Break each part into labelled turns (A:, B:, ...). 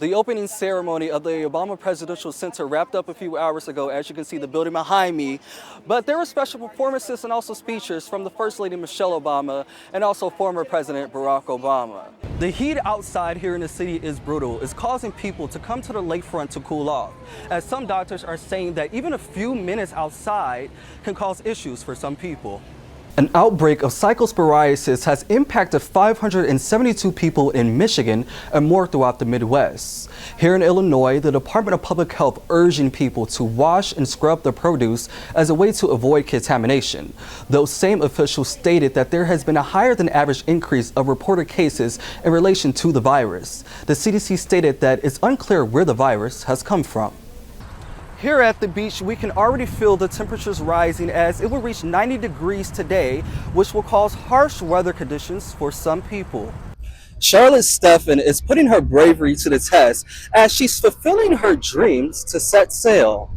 A: The opening ceremony of the Obama Presidential Center wrapped up a few hours ago, as you can see the building behind me. But there were special performances and also speeches from the First Lady Michelle Obama and also former President Barack Obama. The heat outside here in the city is brutal. It's causing people to come to the lakefront to cool off, as some doctors are saying that even a few minutes outside can cause issues for some people. An outbreak of cyclosporiasis has impacted 572 people in Michigan and more throughout the Midwest. Here in Illinois, the Department of Public Health urging people to wash and scrub their produce as a way to avoid contamination. Those same officials stated that there has been a higher than average increase of reported cases in relation to the virus. The CDC stated that it's unclear where the virus has come from. Here at the beach, we can already feel the temperatures rising as it will reach 90 degrees today, which will cause harsh weather conditions for some people. Charlotte Steffen is putting her bravery to the test as she's fulfilling her dreams to set sail.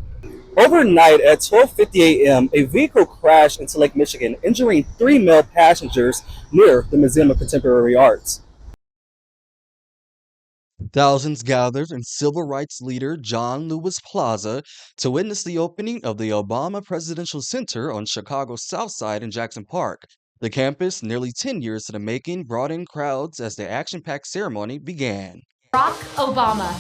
A: Overnight at 12:50 a.m., a vehicle crashed into Lake Michigan, injuring 3 male passengers near the Museum of Contemporary Art. Thousands gathered in civil rights leader John Lewis Plaza to witness the opening of the Obama Presidential Center on Chicago's South Side in Jackson Park. The campus, nearly 10 years in the making, brought in crowds as the action-packed ceremony began.
B: Barack Obama.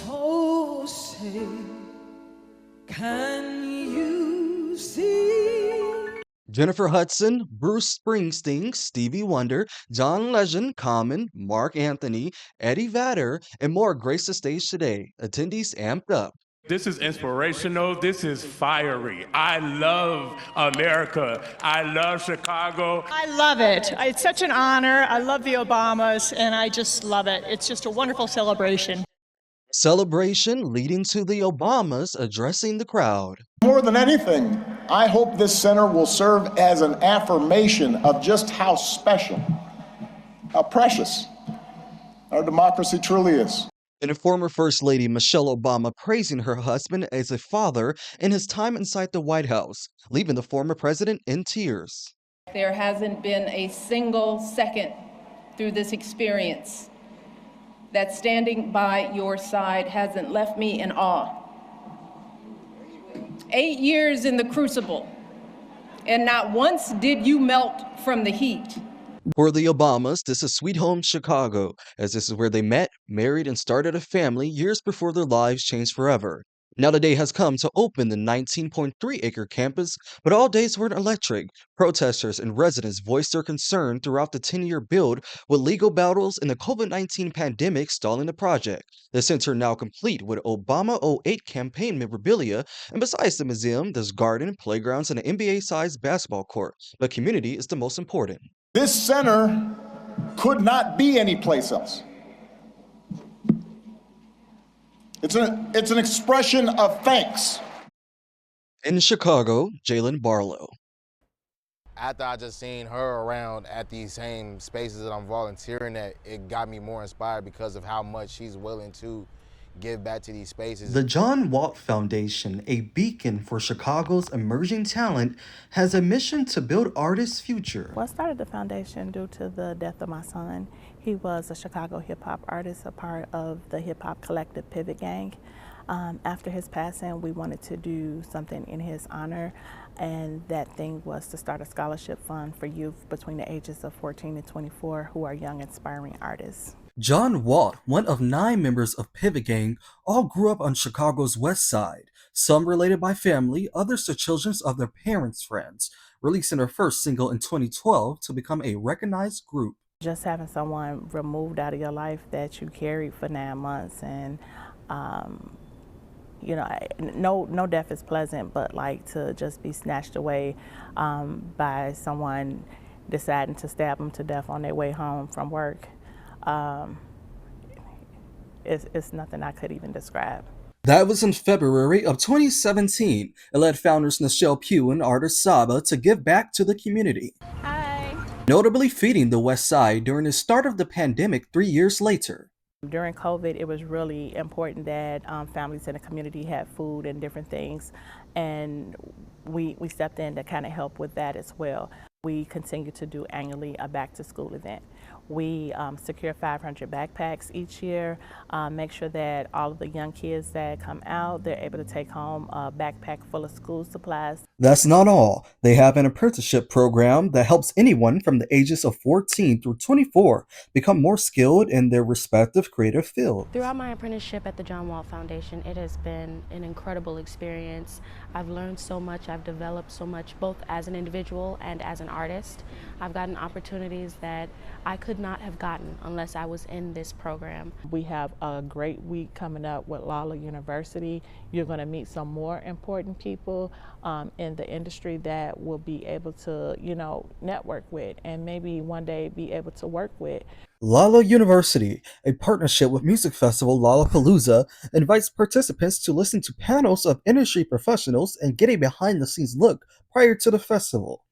C: Oh, say, can you see?
A: Jennifer Hudson, Bruce Springsteen, Stevie Wonder, John Legend, Common, Mark Anthony, Eddie Vedder, and more grace the stage today. Attendees amped up.
D: This is inspirational. This is fiery. I love America. I love Chicago.
E: I love it. It's such an honor. I love the Obamas, and I just love it. It's just a wonderful celebration.
A: Celebration leading to the Obamas addressing the crowd.
F: More than anything, I hope this center will serve as an affirmation of just how special, how precious our democracy truly is.
A: And a former First Lady Michelle Obama praising her husband as a father in his time inside the White House, leaving the former president in tears.
G: There hasn't been a single second through this experience that standing by your side hasn't left me in awe. 8 years in the crucible, and not once did you melt from the heat.
A: For the Obamas, this is Sweet Home Chicago, as this is where they met, married, and started a family years before their lives changed forever. Now the day has come to open the 19.3-acre campus, but all days weren't electric. Protesters and residents voiced their concern throughout the 10-year build, with legal battles and the COVID-19 pandemic stalling the project. The center now complete with Obama 08 campaign memorabilia, and besides the museum, there's garden, playgrounds, and an NBA-sized basketball court. But community is the most important.
F: This center could not be anyplace else. It's an expression of thanks.
A: In Chicago, Jaylen Barlow.
H: After I just seen her around at these same spaces that I'm volunteering at, it got me more inspired because of how much she's willing to give back to these spaces.
A: The John Watt Foundation, a beacon for Chicago's emerging talent, has a mission to build artists' future.
I: Well, I started the foundation due to the death of my son. He was a Chicago hip-hop artist, a part of the hip-hop collective Pivot Gang. After his passing, we wanted to do something in his honor, and that thing was to start a scholarship fund for youth between the ages of 14 and 24 who are young, inspiring artists.
A: John Watt, one of 9 members of Pivot Gang, all grew up on Chicago's West Side, some related by family, others to children of their parents' friends, releasing their first single in 2012 to become a recognized group.
I: Just having someone removed out of your life that you carried for 9 months, and you know, no death is pleasant, but like to just be snatched away by someone deciding to stab them to death on their way home from work, it's nothing I could even describe.
A: That was in February of 2017. It led founders Nichelle Pugh and artist Saba to give back to the community.
I: Hi.
A: Notably feeding the West Side during the start of the pandemic 3 years later.
I: During COVID, it was really important that families in the community had food and different things, and we stepped in to kind of help with that as well. We continue to do annually a back to school event We secure 500 backpacks each year, make sure that all of the young kids that come out, they're able to take home a backpack full of school supplies.
A: That's not all. They have an apprenticeship program that helps anyone from the ages of 14 through 24 become more skilled in their respective creative field.
B: Throughout my apprenticeship at the John Wall Foundation, it has been an incredible experience. I've learned so much, I've developed so much, both as an individual and as an artist. I've gotten opportunities that I could not have gotten unless I was in this program.
I: We have a great week coming up with Lala University. You're going to meet some more important people in the industry that will be able to, network with and maybe one day be able to work with.
A: Lala University, a partnership with music festival Lollapalooza, invites participants to listen to panels of industry professionals and get a behind-the-scenes look prior to the festival.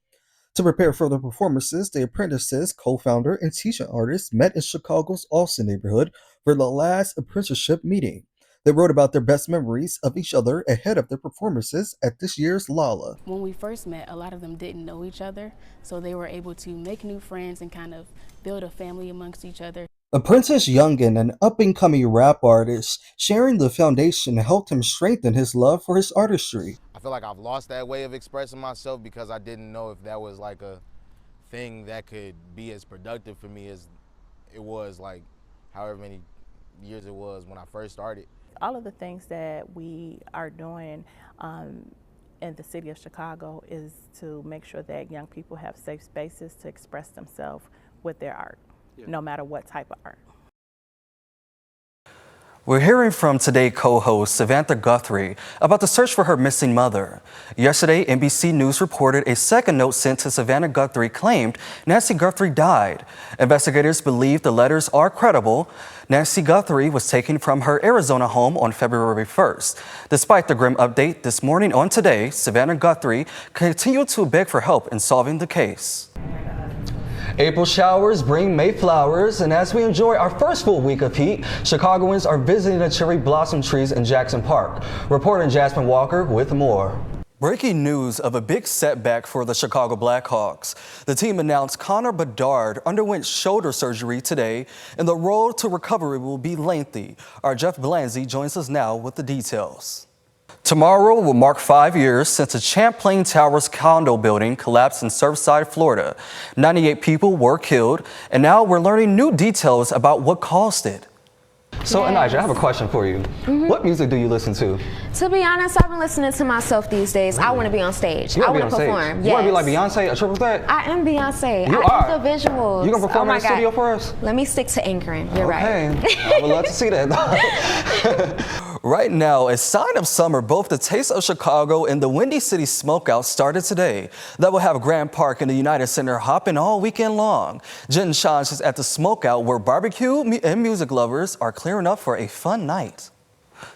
A: To prepare for the performances, the apprentices, co-founder, and teacher artists met in Chicago's Austin neighborhood for the last apprenticeship meeting. They wrote about their best memories of each other ahead of their performances at this year's Lala.
B: When we first met, a lot of them didn't know each other, so they were able to make new friends and kind of build a family amongst each other.
A: Apprentice Youngin, an up-and-coming rap artist, sharing the foundation helped him strengthen his love for his artistry.
H: I feel like I've lost that way of expressing myself because I didn't know if that was like a thing that could be as productive for me as it was, like however many years it was when I first started.
I: All of the things that we are doing in the city of Chicago is to make sure that young people have safe spaces to express themselves with their art, no matter what type of art.
A: We're hearing from Today co-host Samantha Guthrie about the search for her missing mother. Yesterday, NBC News reported a second note sent to Savannah Guthrie claimed Nancy Guthrie died. Investigators believe the letters are credible. Nancy Guthrie was taken from her Arizona home on February 1st. Despite the grim update this morning on Today, Savannah Guthrie continued to beg for help in solving the case. April showers bring May flowers, and as we enjoy our first full week of heat, Chicagoans are visiting the cherry blossom trees in Jackson Park. Reporter Jasmine Walker with more. Breaking news of a big setback for the Chicago Blackhawks. The team announced Connor Bedard underwent shoulder surgery today, and the road to recovery will be lengthy. Our Jeff Blanzy joins us now with the details. Tomorrow will mark 5 years since the Champlain Towers condo building collapsed in Surfside, Florida. 98 people were killed, and now we're learning new details about what caused it. So, Anaja, I have a question for you. What music do you listen to?
J: To be honest, I've been listening to myself these days. Really? I want to be on stage. I want to perform.
A: You want to be like Beyonce, a triple threat?
J: I am Beyonce.
A: You
J: I
A: are.
J: do the visuals.
A: You gonna perform in the studio for us?
J: Let me stick to anchoring. You're
A: right.
J: Okay.
A: I would love to see that. Right now, a sign of summer, both the Taste of Chicago and the Windy City Smokeout started today. That will have Grand Park and the United Center hopping all weekend long. Jen Shans is at the Smokeout where barbecue and music lovers are clearing up for a fun night.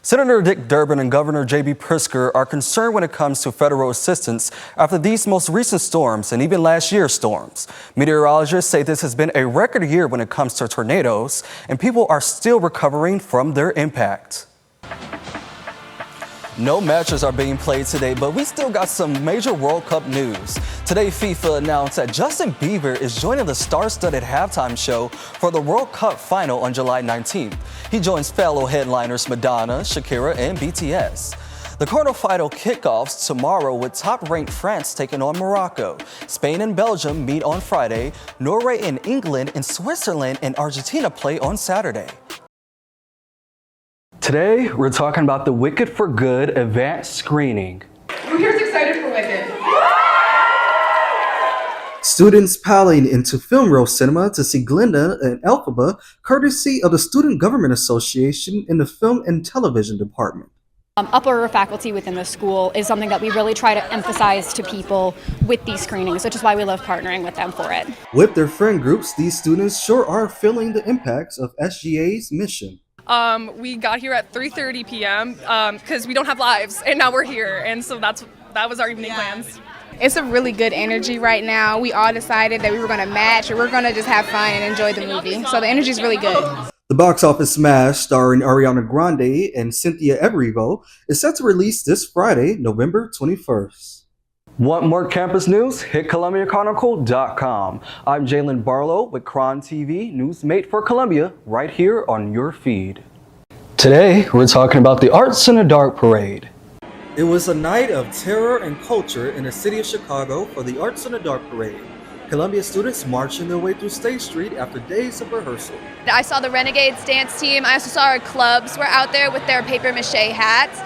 A: Senator Dick Durbin and Governor J.B. Pritzker are concerned when it comes to federal assistance after these most recent storms and even last year's storms. Meteorologists say this has been a record year when it comes to tornadoes, and people are still recovering from their impact. No matches are being played today, but we still got some major World Cup news. Today, FIFA announced that Justin Bieber is joining the star-studded halftime show for the World Cup final on July 19th. He joins fellow headliners Madonna, Shakira, and BTS. The quarterfinal kickoffs tomorrow with top-ranked France taking on Morocco. Spain and Belgium meet on Friday. Norway and England and Switzerland and Argentina play on Saturday. Today, we're talking about the Wicked for Good advanced screening.
K: Who here's excited for Wicked?
A: Students piling into Film Reel Cinema to see Glinda and Elphaba, courtesy of the Student Government Association in the Film and Television Department.
L: Upper faculty within the school is something that we really try to emphasize to people with these screenings, which is why we love partnering with them for it.
A: With their friend groups, these students sure are feeling the impacts of SGA's mission.
K: We got here at 3:30 p.m. Because we don't have lives, and now we're here, and so that was our evening plans.
M: It's a really good energy right now. We all decided that we were going to match, and we're going to just have fun and enjoy the movie. So the energy is really good.
A: The box office smash starring Ariana Grande and Cynthia Erivo is set to release this Friday, November 21st. Want more campus news? Hit ColumbiaChronicle.com. I'm Jaylen Barlow with Cron TV, newsmate for Columbia, right here on your feed. Today, we're talking about the Arts in the Dark Parade. It was a night of terror and culture in the city of Chicago for the Arts in the Dark Parade. Columbia students marching their way through State Street after days of rehearsal.
N: I saw the Renegades dance team. I also saw our clubs were out there with their paper mache hats.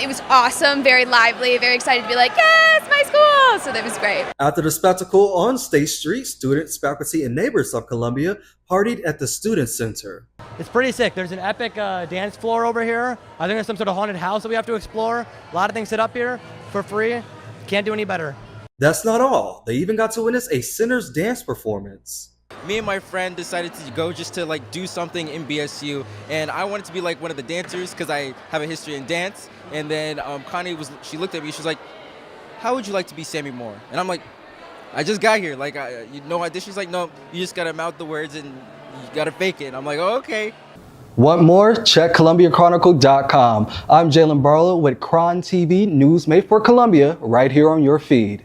N: It was awesome, very lively, very excited to be like, yes, my school! So that was great.
A: After the spectacle on State Street, students, faculty, and neighbors of Columbia partied at the Student Center.
O: It's pretty sick. There's an epic dance floor over here. I think there's some sort of haunted house that we have to explore. A lot of things set up here for free. Can't do any better.
A: That's not all. They even got to witness a Sinners dance performance.
P: Me and my friend decided to go just to like do something in BSU, and I wanted to be like one of the dancers because I have a history in dance. And then Connie she looked at me, she was like, how would you like to be Sammy Moore? And I'm like, I just got here, like, no audition. She's like, no, you just gotta mouth the words and you gotta fake it. And I'm like, oh, okay.
A: Want more? Check ColumbiaChronicle.com. I'm Jaylen Barlow with Cron TV, newsmate for Columbia, right here on your feed.